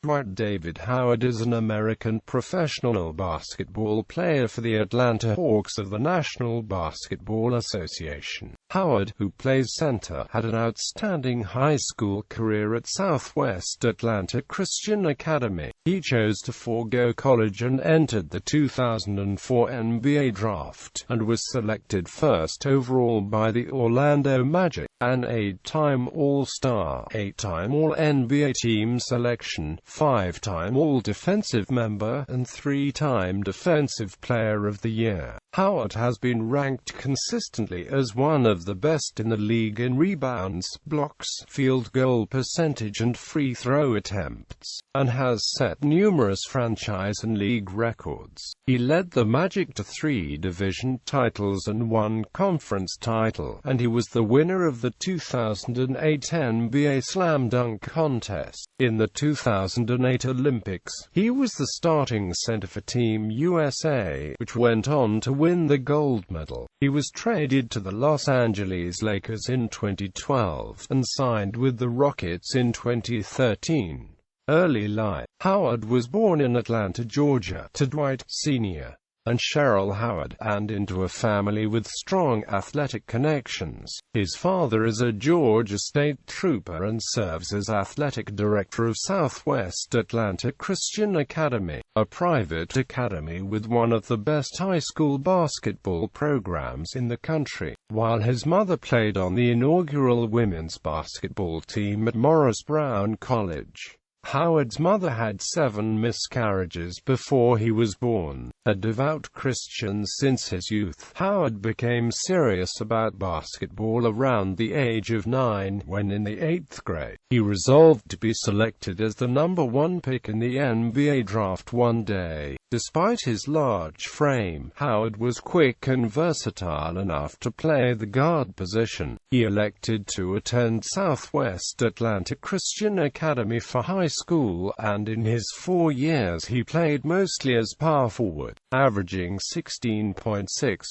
Dwight David Howard is an American professional basketball player for the Atlanta Hawks of the National Basketball Association. Howard, who plays center, had an outstanding high school career at Southwest Atlanta Christian Academy. He chose to forego college and entered the 2004 NBA draft, and was selected first overall by the Orlando Magic, an 8-time All-Star, 8-time All-NBA team selection, 5-time All-Defensive member, and 3-time Defensive Player of the Year. Howard has been ranked consistently as one of the best in the league in rebounds, blocks, field goal percentage and free throw attempts, and has set numerous franchise and league records. He led the Magic to 3 division titles and 1 conference title, and he was the winner of the 2008 NBA Slam Dunk Contest. In the 2008 Olympics, he was the starting center for Team USA, which went on to win the gold medal. He was traded to the Los Angeles Lakers in 2012, and signed with the Rockets in 2013. Early life. Howard was born in Atlanta, Georgia, to Dwight Sr. and Cheryl Howard, and into a family with strong athletic connections. His father is a Georgia State Trooper and serves as athletic director of Southwest Atlanta Christian Academy, a private academy with one of the best high school basketball programs in the country, while his mother played on the inaugural women's basketball team at Morris Brown College. Howard's mother had 7 miscarriages before he was born. A devout Christian since his youth, Howard became serious about basketball around the age of 9, when in the 8th grade, he resolved to be selected as the number 1 pick in the NBA draft one day. Despite his large frame, Howard was quick and versatile enough to play the guard position. He elected to attend Southwest Atlanta Christian Academy for high school, and in his 4 years he played mostly as power forward, averaging 16.6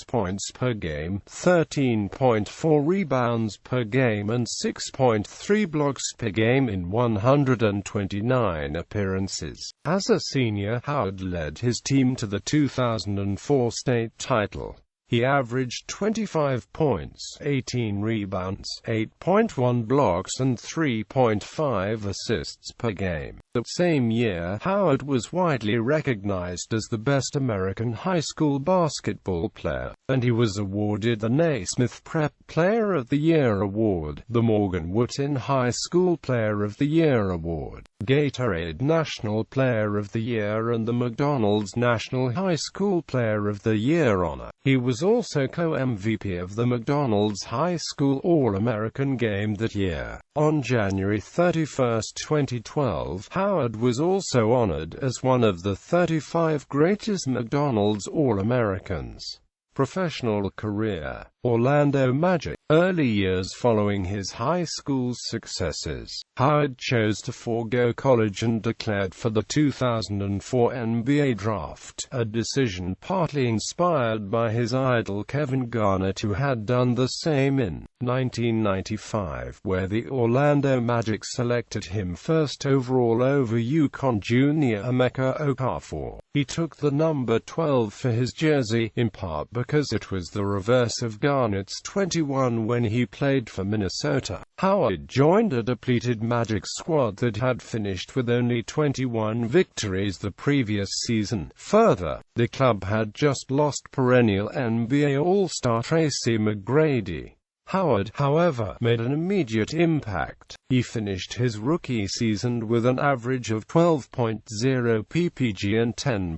points per game, 13.4 rebounds per game and 6.3 blocks per game in 129 appearances. As a senior, Howard led his team to the 2004 state title. He averaged 25 points, 18 rebounds, 8.1 blocks and 3.5 assists per game. The same year, Howard was widely recognized as the best American high school basketball player, and he was awarded the Naismith Prep Player of the Year Award, the Morgan Wooten High School Player of the Year Award, Gatorade National Player of the Year and the McDonald's National High School Player of the Year honor. He was also co-MVP of the McDonald's High School All-American Game that year. On January 31, 2012, Howard was also honored as one of the 35 greatest McDonald's All-Americans. Professional career. Orlando Magic. Early years following his high school successes, Howard chose to forego college and declared for the 2004 NBA draft, a decision partly inspired by his idol Kevin Garnett, who had done the same in 1995, where the Orlando Magic selected him first overall over UConn junior Emeka Okafor. He took the number 12 for his jersey, in part because it was the reverse of Garnett's 21 when he played for Minnesota. Howard joined a depleted Magic squad that had finished with only 21 victories the previous season. Further, the club had just lost perennial NBA All-Star Tracy McGrady. Howard, however, made an immediate impact. He finished his rookie season with an average of 12.0 ppg and 10.0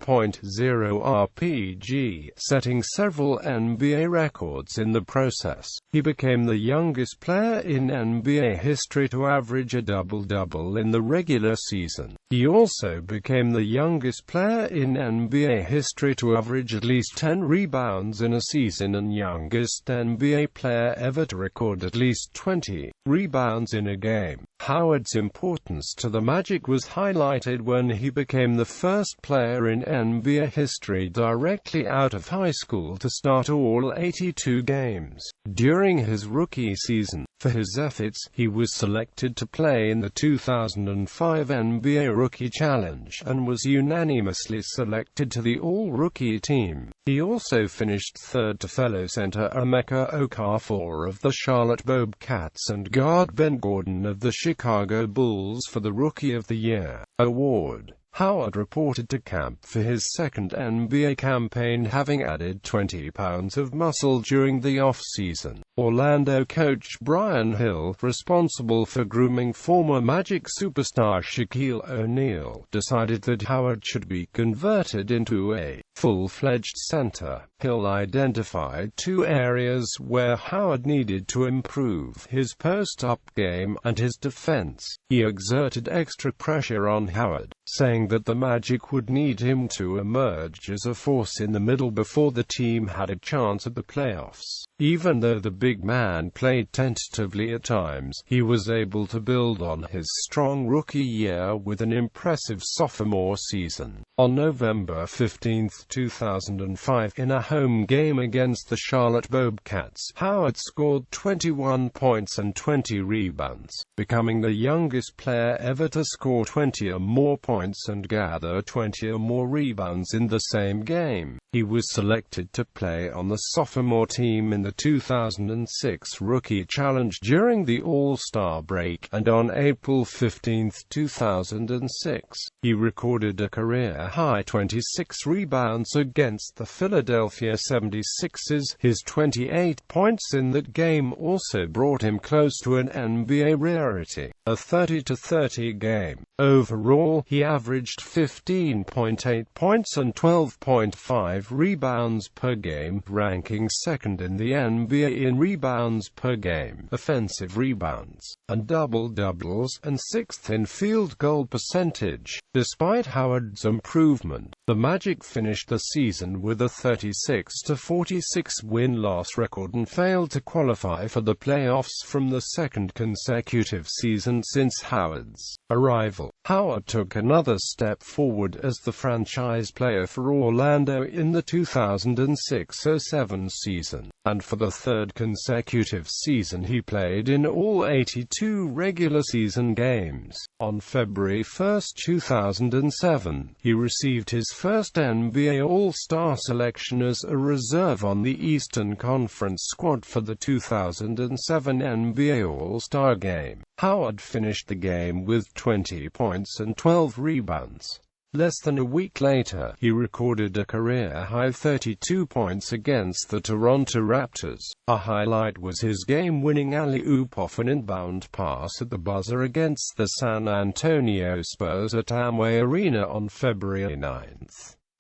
rpg, setting several NBA records in the process. He became the youngest player in NBA history to average a double-double in the regular season. He also became the youngest player in NBA history to average at least 10 rebounds in a season and youngest NBA player ever to record at least 20 rebounds in a game. Howard's importance to the Magic was highlighted when he became the first player in NBA history directly out of high school to start all 82 games. During his rookie season, For his efforts, he was selected to play in the 2005 NBA Rookie Challenge, and was unanimously selected to the All-Rookie team. He also finished third to fellow center Emeka Okafor of the Charlotte Bobcats and guard Ben Gordon of the Chicago Bulls for the Rookie of the Year award. Howard reported to camp for his second NBA campaign, having added 20 pounds of muscle during the off-season. Orlando coach Brian Hill, responsible for grooming former Magic superstar Shaquille O'Neal, decided that Howard should be converted into a full-fledged center. Hill identified two areas where Howard needed to improve: his post-up game and his defense. He exerted extra pressure on Howard, saying that the Magic would need him to emerge as a force in the middle before the team had a chance at the playoffs. Even though the big man played tentatively at times, he was able to build on his strong rookie year with an impressive sophomore season. On November 15, 2005, in a home game against the Charlotte Bobcats, Howard scored 21 points and 20 rebounds, becoming the youngest player ever to score 20 or more points and gather 20 or more rebounds in the same game. He was selected to play on the sophomore team in the 2006 Rookie Challenge during the All-Star break, and on April 15, 2006, he recorded a career-high 26 rebounds against the Philadelphia 76ers. His 28 points in that game also brought him close to an NBA rarity, a 30-30 game. Overall, he averaged 15.8 points and 12.5 rebounds per game, ranking second in the NBA in rebounds per game, offensive rebounds, and double-doubles, and sixth in field goal percentage. Despite Howard's improvement, the Magic finished the season with a 36-46 win-loss record and failed to qualify for the playoffs from the second consecutive season since Howard's arrival. Howard took another step forward as the franchise player for Orlando in the 2006-07 season, and for the third consecutive season he played in all 82 regular season games. On February 1, 2007, he received his first NBA All-Star selection as a reserve on the Eastern Conference squad for the 2007 NBA All-Star Game. Howard finished the game with 20 points and 12 rebounds. Less than a week later, he recorded a career-high 32 points against the Toronto Raptors. A highlight was his game-winning alley-oop off an inbound pass at the buzzer against the San Antonio Spurs at Amway Arena on February 9.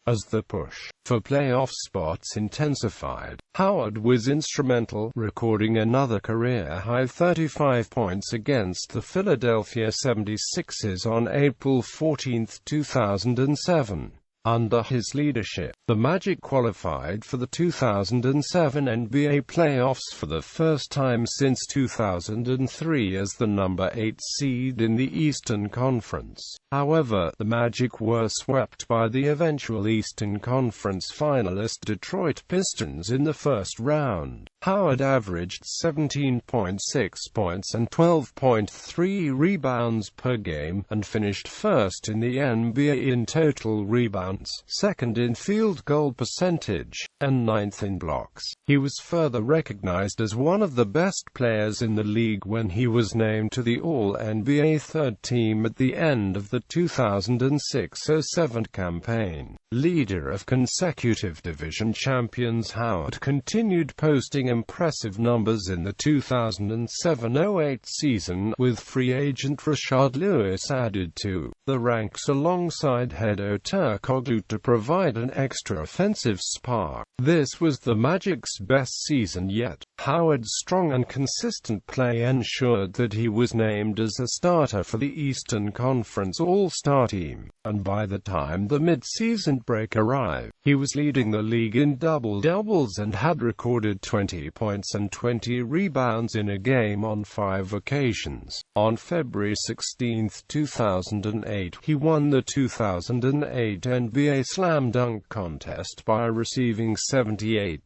As the push for playoff spots intensified, Howard was instrumental, recording another career-high 35 points against the Philadelphia 76ers on April 14, 2007. Under his leadership, the Magic qualified for the 2007 NBA playoffs for the first time since 2003 as the number 8 seed in the Eastern Conference. However, the Magic were swept by the eventual Eastern Conference finalist Detroit Pistons in the first round. Howard averaged 17.6 points and 12.3 rebounds per game, and finished first in the NBA in total rebounds, second in field goal percentage, and ninth in blocks. He was further recognized as one of the best players in the league when he was named to the All-NBA third team at the end of the 2006-07 campaign. Leader of consecutive division champions, Howard continued posting impressive numbers in the 2007-08 season, with free agent Rashard Lewis added to the ranks alongside Hedo Turkoglu to provide an extra offensive spark. This was the Magic's best season yet. Howard's strong and consistent play ensured that he was named as a starter for the Eastern Conference All-Star team, and by the time the mid-season break arrived, he was leading the league in double-doubles and had recorded 20 points and 20 rebounds in a game on 5 occasions. On February 16, 2008, he won the 2008 NBA NBA Slam Dunk Contest by receiving 78%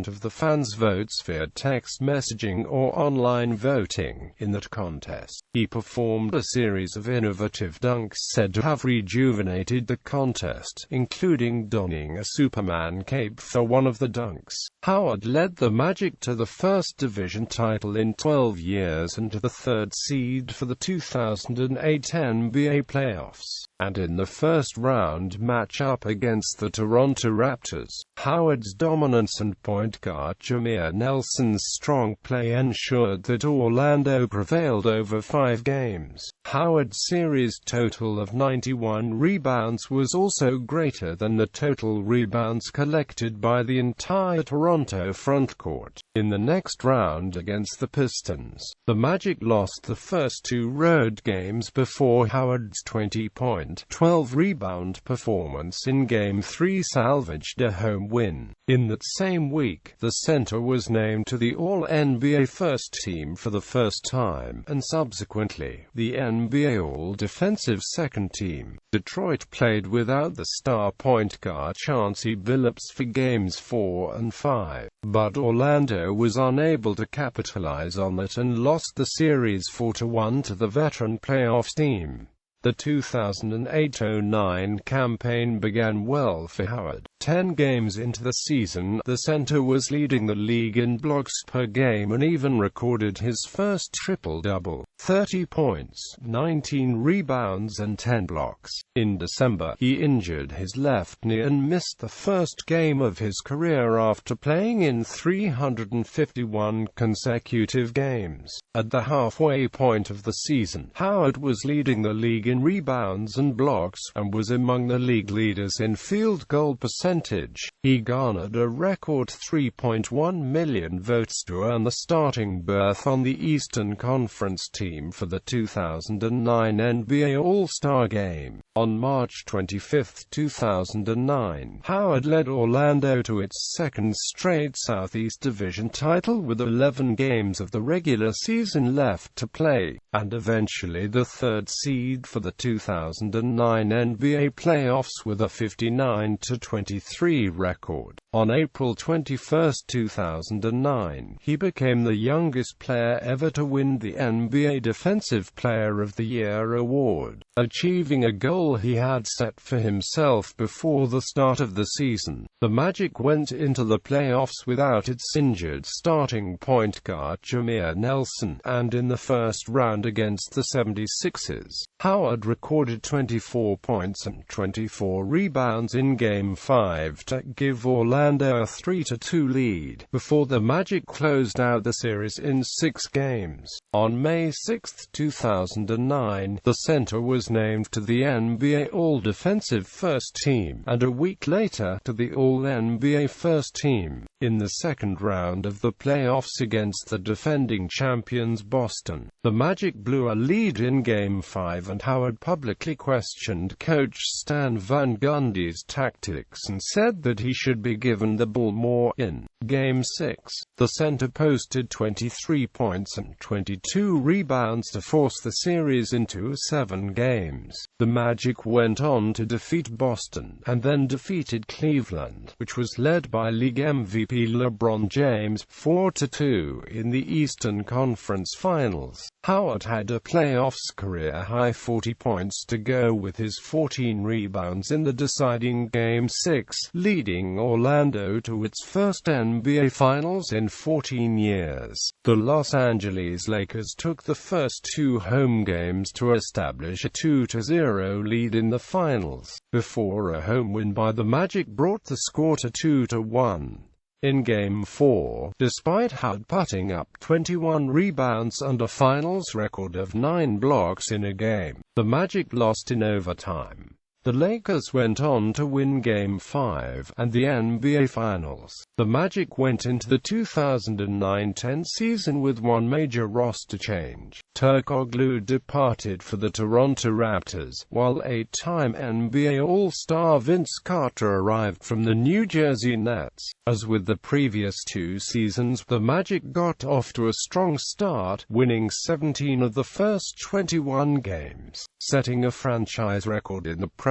of the fans' votes via text messaging or online voting. In that contest, he performed a series of innovative dunks said to have rejuvenated the contest, including donning a Superman cape for one of the dunks. Howard led the Magic to the first division title in 12 years and to the third seed for the 2008 NBA playoffs. And in the first round matchup against the Toronto Raptors, Howard's dominance and point guard Jameer Nelson's strong play ensured that Orlando prevailed over 5 games. Howard's series total of 91 rebounds was also greater than the total rebounds collected by the entire Toronto frontcourt. In the next round against the Pistons, the Magic lost the first 2 road games before Howard's 20-point, 12-rebound performance in Game 3 salvaged a home win. In that same week, the center was named to the All-NBA First Team for the first time, and subsequently, the NBA All-Defensive Second Team. Detroit played without the star point guard Chauncey Billups for Games 4 and 5, but Orlando was unable to capitalize on that and lost the series 4-1 to the veteran playoff team. The 2008-09 campaign began well for Howard. 10 games into the season, the center was leading the league in blocks per game and even recorded his first triple-double: 30 points, 19 rebounds and 10 blocks. In December, he injured his left knee and missed the first game of his career after playing in 351 consecutive games. At the halfway point of the season, Howard was leading the league in rebounds and blocks, and was among the league leaders in field goal percentage. He garnered a record 3.1 million votes to earn the starting berth on the Eastern Conference team for the 2009 NBA All-Star Game. On March 25, 2009, Howard led Orlando to its second straight Southeast Division title with 11 games of the regular season left to play, and eventually the third seed for the 2009 NBA playoffs with a 59-23 record. On April 21, 2009, he became the youngest player ever to win the NBA Defensive Player of the Year award, achieving a goal he had set for himself before the start of the season. The Magic went into the playoffs without its injured starting point guard Jameer Nelson, and in the first round against the 76ers, Howard recorded 24 points and 24 rebounds in Game 5 to give Orlando a 3-2 lead, before the Magic closed out the series in 6 games. On May 6, 2009, the center was named to the NBA All-Defensive First Team, and a week later, to the All-NBA First Team. In the second round of the playoffs against the defending champions Boston, the Magic blew a lead in Game 5 and Howard publicly questioned coach Stan Van Gundy's tactics and said that he should be given the ball more. In Game 6, the center posted 23 points and 22 rebounds to force the series into 7 games. The Magic went on to defeat Boston, and then defeated Cleveland, which was led by league MVP LeBron James, 4-2 in the Eastern Conference Finals. Howard had a playoffs career-high 40 points to go with his 14 rebounds in the deciding Game 6, leading Orlando to its first NBA Finals in 14 years. The Los Angeles Lakers took the first 2 home games to establish a 2-0 lead in the finals, before a home win by the Magic brought the score to 2-1. In Game 4, despite Howard putting up 21 rebounds and a finals record of 9 blocks in a game, the Magic lost in overtime. The Lakers went on to win Game 5 and the NBA Finals. The Magic went into the 2009-10 season with one major roster change. Turkoglu departed for the Toronto Raptors, while 8-time NBA All-Star Vince Carter arrived from the New Jersey Nets. As with the previous 2 seasons, the Magic got off to a strong start, winning 17 of the first 21 games, setting a franchise record in the process.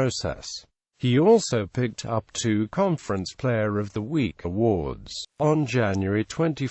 He also picked up 2 Conference Player of the Week awards. On January 21,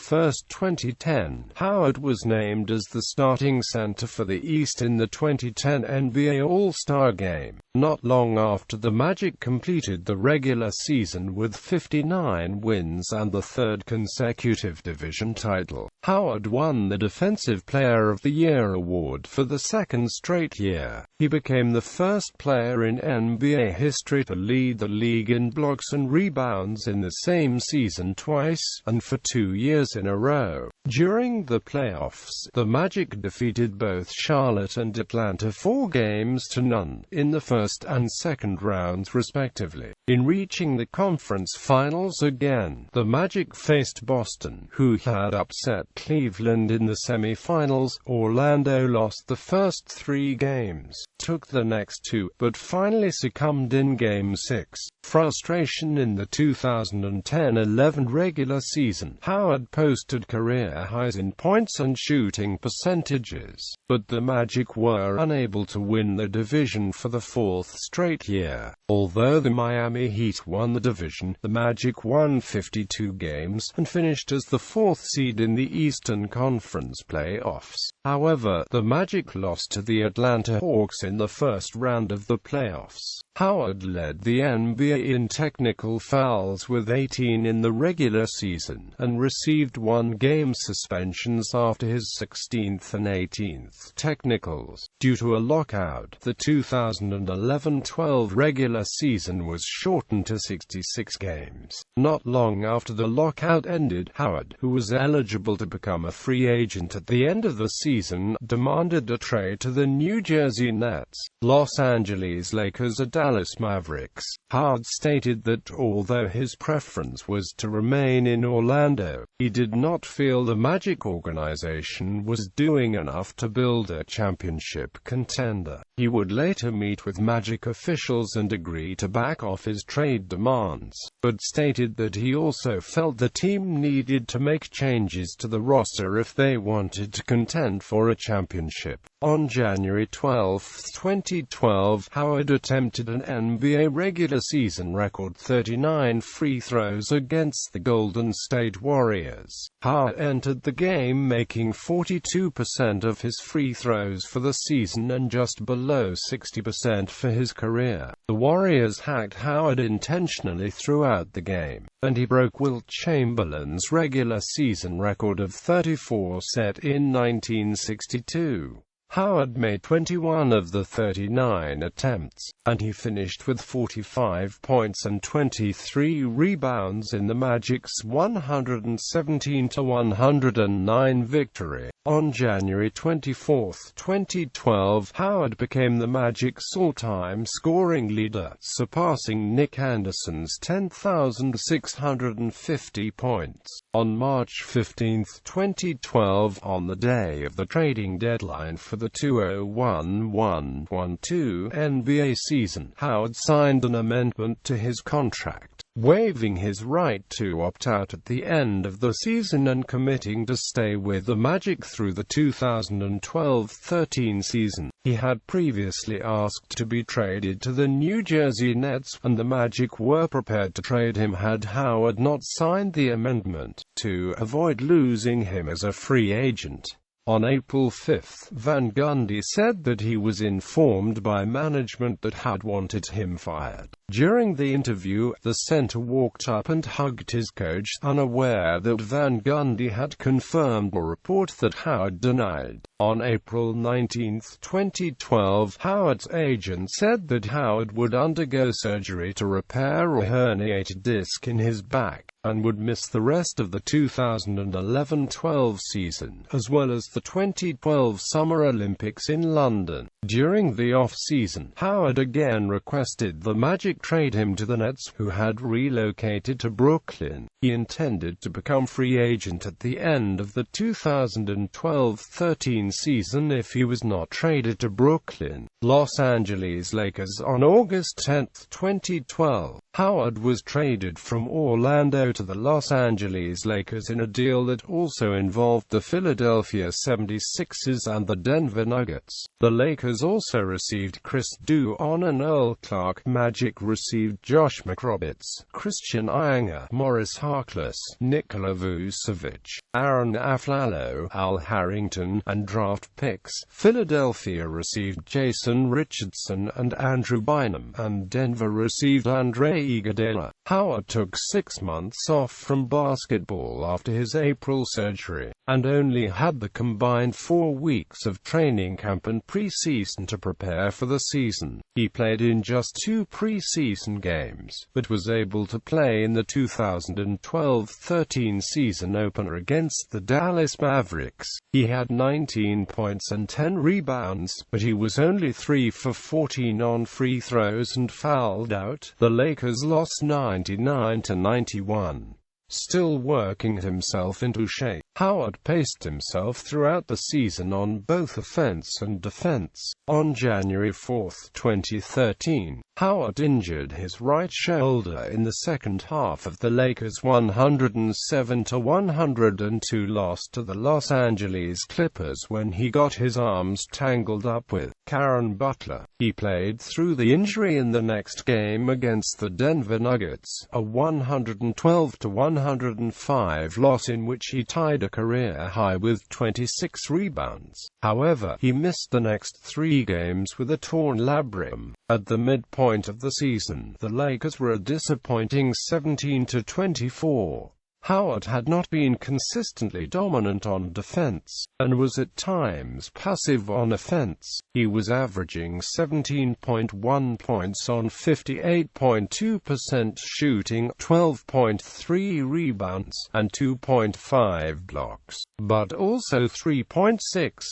2010, Howard was named as the starting center for the East in the 2010 NBA All-Star Game. Not long after the Magic completed the regular season with 59 wins and the 3rd consecutive division title, Howard won the Defensive Player of the Year award for the 2nd straight year. He became the first player in NBA history to lead the league in blocks and rebounds in the same season twice, and for 2 years in a row. During the playoffs, the Magic defeated both Charlotte and Atlanta 4-0 in the first and second rounds respectively. In reaching the conference finals again, the Magic faced Boston, who had upset Cleveland in the semi-finals. Orlando lost the first 3 games, took the next 2, but finally succumbed in Game 6. Frustration in the 2010-11 regular season. Howard posted career highs in points and shooting percentages, but the Magic were unable to win the division for the 4th straight year. Although the Miami Heat won the division, the Magic won 52 games and finished as the 4th seed in the Eastern Conference playoffs. However, the Magic lost to the Atlanta Hawks in the first round of the playoffs. Howard led the NBA in technical fouls with 18 in the regular season, and received 1-game suspensions after his 16th and 18th technicals. Due to a lockout, the 2011-12 regular season was shortened to 66 games. Not long after the lockout ended, Howard, who was eligible to become a free agent at the end of the season, demanded a trade to the New Jersey Nets, Los Angeles Lakers, or Dallas Mavericks. Howard stated that although his preference was to remain in Orlando, he did not feel the Magic organization was doing enough to build a championship contender. He would later meet with Magic officials and agree to back off his trade demands, but stated that he also felt the team needed to make changes to the roster if they wanted to contend for a championship. On January 12, 2012, Howard attempted an NBA regular season record 39 free throws against the Golden State Warriors. Howard entered the game making 42% of his free throws for the season and just below 60% for his career. The Warriors hacked Howard intentionally throughout the game, and he broke Wilt Chamberlain's regular season record of 34 set in 1962. Howard made 21 of the 39 attempts, and he finished with 45 points and 23 rebounds in the Magic's 117-109 victory. On January 24, 2012, Howard became the Magic's all-time scoring leader, surpassing Nick Anderson's 10,650 points. On March 15, 2012, on the day of the trading deadline for the 2011-12 NBA season, Howard signed an amendment to his contract, waiving his right to opt out at the end of the season and committing to stay with the Magic through the 2012-13 season. He had previously asked to be traded to the New Jersey Nets, and the Magic were prepared to trade him had Howard not signed the amendment, to avoid losing him as a free agent. On April 5, Van Gundy said that he was informed by management that Howard wanted him fired. During the interview, the center walked up and hugged his coach, unaware that Van Gundy had confirmed a report that Howard denied. On April 19, 2012, Howard's agent said that Howard would undergo surgery to repair a herniated disc in his back, and would miss the rest of the 2011-12 season, as well as the 2012 Summer Olympics in London. During the off-season, Howard again requested the Magic trade him to the Nets, who had relocated to Brooklyn. He intended to become free agent at the end of the 2012-13 season if he was not traded to Brooklyn. Los Angeles Lakers. On August 10, 2012, Howard was traded from Orlando to the Los Angeles Lakers in a deal that also involved the Philadelphia 76ers and the Denver Nuggets. The Lakers Lakers also received Chris Duhon and Earl Clark. Magic received Josh McRoberts, Christian Ianger, Morris Harkless, Nikola Vucevic, Aaron Aflalo, Al Harrington, and draft picks. Philadelphia received Jason Richardson and Andrew Bynum, and Denver received Andre Iguodala. Howard took 6 months off from basketball after his April surgery, and only had the combined 4 weeks of training camp and preseason to prepare for the season. He played in just 2 preseason games, but was able to play in the 2012-13 season opener against the Dallas Mavericks. He had 19 points and 10 rebounds, but he was only 3 for 14 on free throws and fouled out. The Lakers lost 99-91. Still working himself into shape, Howard paced himself throughout the season on both offense and defense. On January 4, 2013, Howard injured his right shoulder in the second half of the Lakers' 107-102 loss to the Los Angeles Clippers when he got his arms tangled up with Caron Butler. He played through the injury in the next game against the Denver Nuggets, a 112-105 loss in which he tied a career high with 26 rebounds. However, he missed the next 3 games with a torn labrum. At the midpoint of the season, the Lakers were a disappointing 17-24. Howard had not been consistently dominant on defense, and was at times passive on offense. He was averaging 17.1 points on 58.2% shooting, 12.3 rebounds, and 2.5 blocks, but also 3.6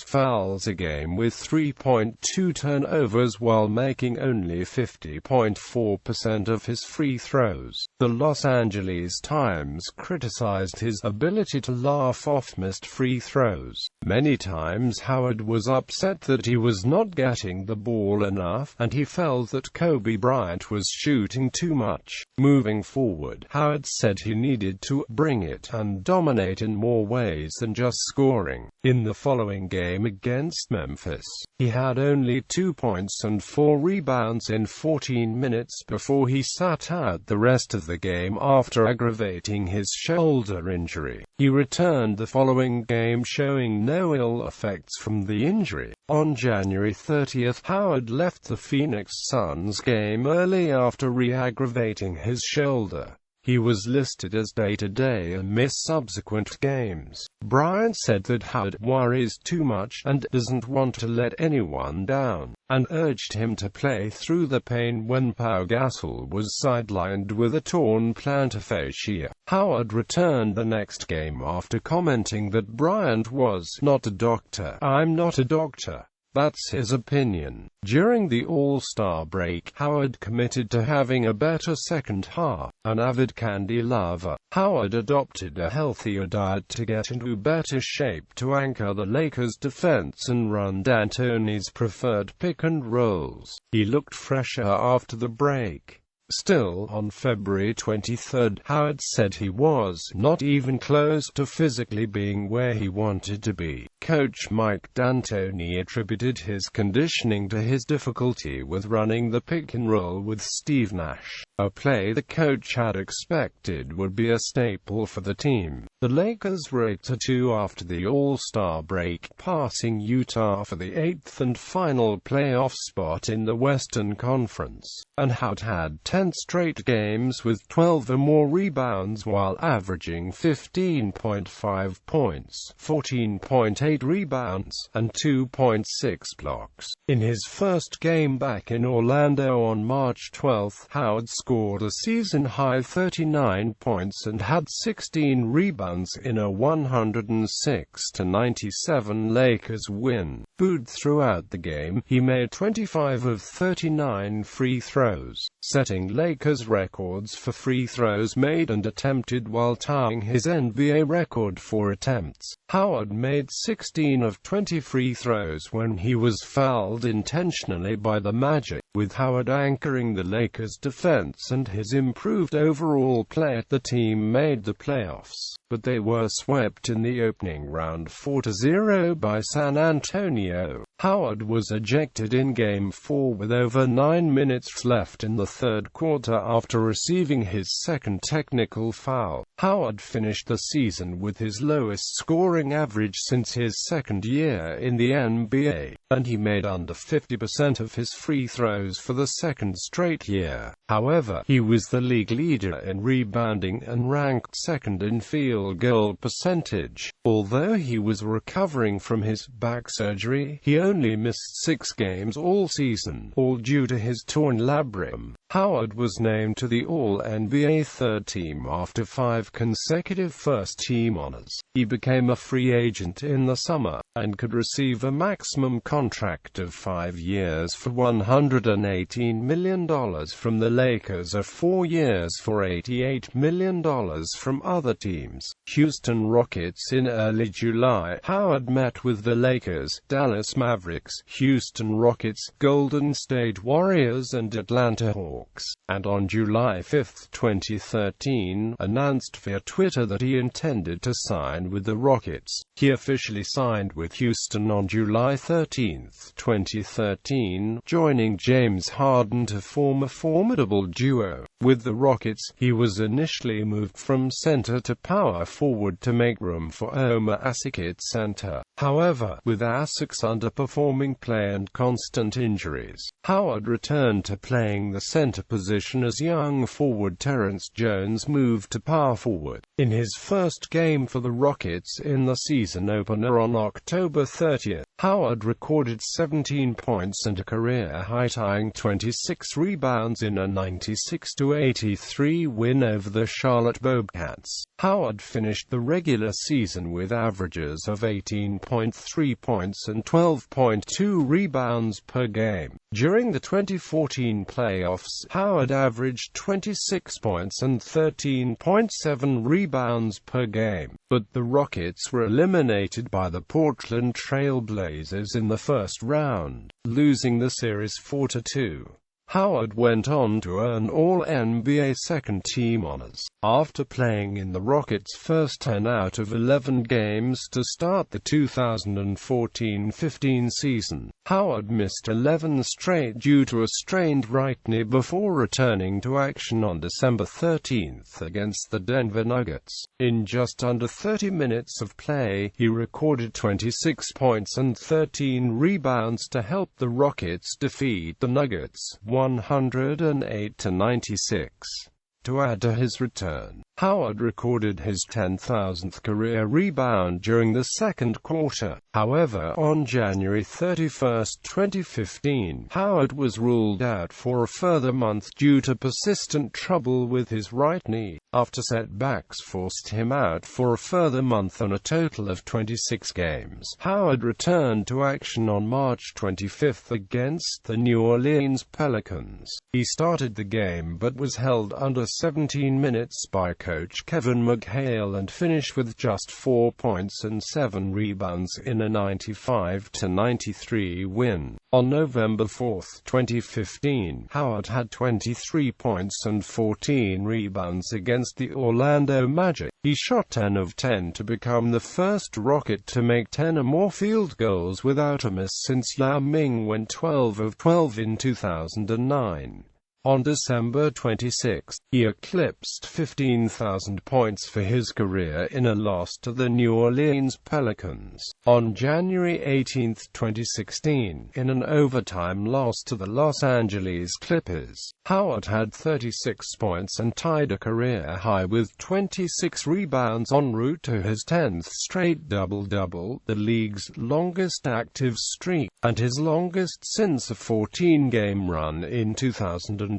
fouls a game with 3.2 turnovers while making only 50.4% of his free throws. The Los Angeles Times criticized his ability to laugh off missed free throws. Many times Howard was upset that he was not getting the ball enough, and he felt that Kobe Bryant was shooting too much. Moving forward, Howard said he needed to bring it and dominate in more ways than just scoring. In the following game against Memphis, he had only 2 points and 4 rebounds in 14 minutes before he sat out the rest of the game after aggravating his shoulder injury. He returned the following game showing no ill effects from the injury. On January 30, Howard left the Phoenix Suns game early after re-aggravating his shoulder. He was listed as day-to-day and missed subsequent games. Bryant said that Howard worries too much and doesn't want to let anyone down, and urged him to play through the pain when Pau Gasol was sidelined with a torn plantar fascia. Howard returned the next game after commenting that Bryant was not a doctor. "I'm not a doctor. That's his opinion." During the All-Star break, Howard committed to having a better second half. An avid candy lover, Howard adopted a healthier diet to get into better shape to anchor the Lakers' defense and run D'Antoni's preferred pick and rolls. He looked fresher after the break. Still, on February 23, Howard said he was not even close to physically being where he wanted to be. Coach Mike D'Antoni attributed his conditioning to his difficulty with running the pick and roll with Steve Nash, a play the coach had expected would be a staple for the team. The Lakers were 8-2 after the All-Star break, passing Utah for the 8th and final playoff spot in the Western Conference, and Howard had 10 straight games with 12 or more rebounds while averaging 15.5 points, 14.8 rebounds, and 2.6 blocks. In his first game back in Orlando on March 12, Howard scored a season-high 39 points and had 16 rebounds in a 106-97 Lakers win. Booed throughout the game, he made 25 of 39 free throws, setting Lakers records for free throws made and attempted while tying his NBA record for attempts. Howard made 16 of 20 free throws when he was fouled intentionally by the Magic, with Howard anchoring the Lakers' defense and his improved overall play. The team made the playoffs, but they were swept in the opening round 4-0 by San Antonio. Howard was ejected in Game 4 with over 9 minutes left in the third quarter after receiving his second technical foul. Howard finished the season with his lowest scoring average since his second year in the NBA, and he made under 50% of his free throws for the second straight year. However, he was the league leader in rebounding and ranked second in field goal percentage. Although he was recovering from his back surgery, he only missed 6 games all season, all due to his torn labrum. Howard was named to the All-NBA third team after 5 consecutive first-team honors. He became a free agent in the summer, and could receive a maximum contract of 5 years for $118 million from the Lakers or 4 years for $88 million from other teams. Houston Rockets. In early July, Howard met with the Lakers, Dallas Mavericks, Houston Rockets, Golden State Warriors and Atlanta Hawks, and on July 5, 2013, announced via Twitter that he intended to sign with the Rockets. He officially signed with Houston on July 13, 2013, joining James Harden to form a formidable duo. With the Rockets, he was initially moved from center to power forward to make room for Omer Asik at center. However, with Asik's underperforming play and constant injuries, Howard returned to playing the center position as young forward Terrence Jones moved to power forward. In his first game for the Rockets in the season opener on October 30, Howard recorded 17 points and a career-high tying 26 rebounds in a 96-83 win over the Charlotte Bobcats. Howard finished the regular season with averages of 18.3 points and 12.2 rebounds per game. During the 2014 playoffs, Howard averaged 26 points and 13.7 rebounds per game, but the Rockets were eliminated by the Portland Trail Blazers in the first round, losing the series 4-2. Howard went on to earn All-NBA second-team honors, after playing in the Rockets' first 10 out of 11 games to start the 2014-15 season. Howard missed 11 straight due to a strained right knee before returning to action on December 13 against the Denver Nuggets. In just under 30 minutes of play, he recorded 26 points and 13 rebounds to help the Rockets defeat the Nuggets 108-96. To add to his return, Howard recorded his 10,000th career rebound during the second quarter. However, on January 31, 2015, Howard was ruled out for a further month due to persistent trouble with his right knee, after setbacks forced him out for a further month on a total of 26 games. Howard returned to action on March 25 against the New Orleans Pelicans. He started the game but was held under 17 minutes by coach Kevin McHale and finished with just 4 points and 7 rebounds in a 95-93 win. On November 4, 2015, Howard had 23 points and 14 rebounds against the Orlando Magic. He shot 10 of 10 to become the first Rocket to make 10 or more field goals without a miss since Yao Ming went 12 of 12 in 2009. On December 26, he eclipsed 15,000 points for his career in a loss to the New Orleans Pelicans. On January 18, 2016, in an overtime loss to the Los Angeles Clippers, Howard had 36 points and tied a career high with 26 rebounds en route to his 10th straight double-double, the league's longest active streak, and his longest since a 14-game run in 2012-13.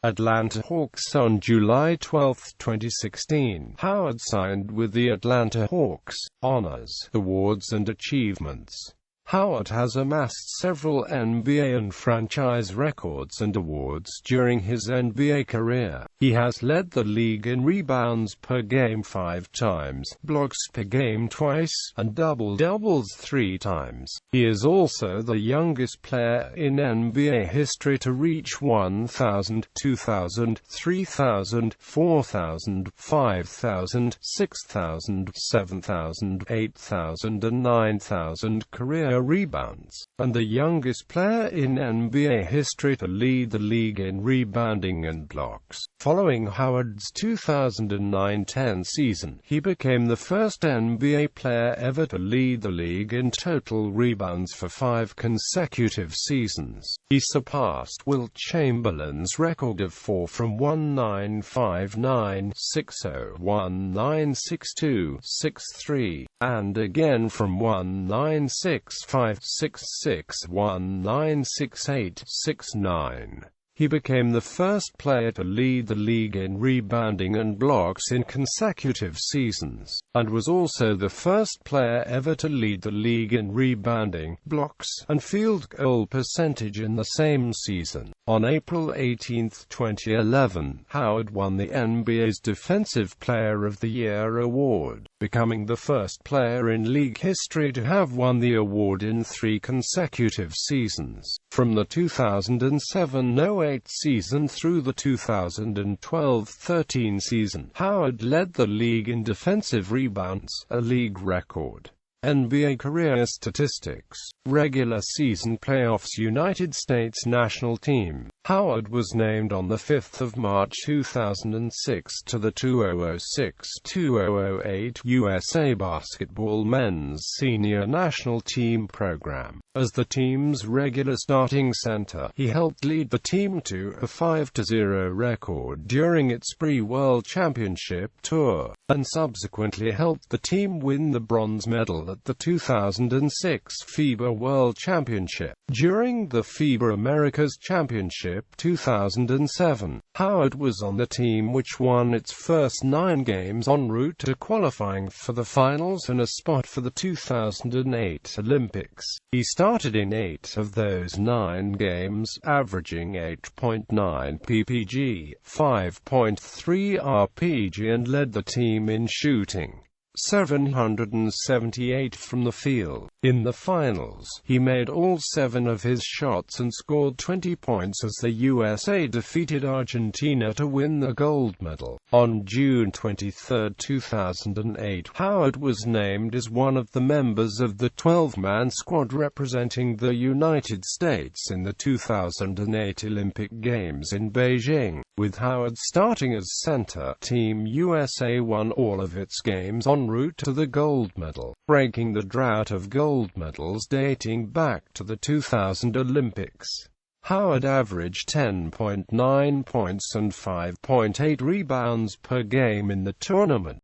Atlanta Hawks. On July 12, 2016, Howard signed with the Atlanta Hawks. Honors, awards and achievements. Howard has amassed several NBA and franchise records and awards during his NBA career. He has led the league in rebounds per game 5 times, blocks per game twice, and double-doubles 3 times. He is also the youngest player in NBA history to reach 1,000, 2,000, 3,000, 4,000, 5,000, 6,000, 7,000, 8,000 and 9,000 career rebounds, and the youngest player in NBA history to lead the league in rebounding and blocks. Following Howard's 2009-10 season, he became the first NBA player ever to lead the league in total rebounds for 5 consecutive seasons. He surpassed Wilt Chamberlain's record of 4 from 1959, 60-1962, 63, and again from 1965, 66, 1968, 69. He became the first player to lead the league in rebounding and blocks in consecutive seasons, and was also the first player ever to lead the league in rebounding, blocks, and field goal percentage in the same season. On April 18, 2011, Howard won the NBA's Defensive Player of the Year award, becoming the first player in league history to have won the award in 3 consecutive seasons. From the 2007-08 season through the 2012-13 season, Howard led the league in defensive rebounds, a league record. NBA career statistics. Regular season playoffs. United States national team. Howard was named on the 5th of March 2006 to the 2006-2008 USA Basketball Men's Senior National Team program. As the team's regular starting center, he helped lead the team to a 5-0 record during its pre-World Championship tour, and subsequently helped the team win the bronze medal at the 2006 FIBA World Championship. During the FIBA Americas Championship 2007, Howard was on the team which won its first 9 games en route to qualifying for the finals and a spot for the 2008 Olympics. He started in 8 of those 9 games, averaging 8.9 ppg, 5.3 rpg, and led the team in shooting 778 from the field. In the finals, he made all 7 of his shots and scored 20 points as the USA defeated Argentina to win the gold medal. On June 23, 2008, Howard was named as one of the members of the 12-man squad representing the United States in the 2008 Olympic Games in Beijing. With Howard starting as center, Team USA won all of its games en route to the gold medal, breaking the drought of gold medals dating back to the 2000 Olympics. Howard averaged 10.9 points and 5.8 rebounds per game in the tournament.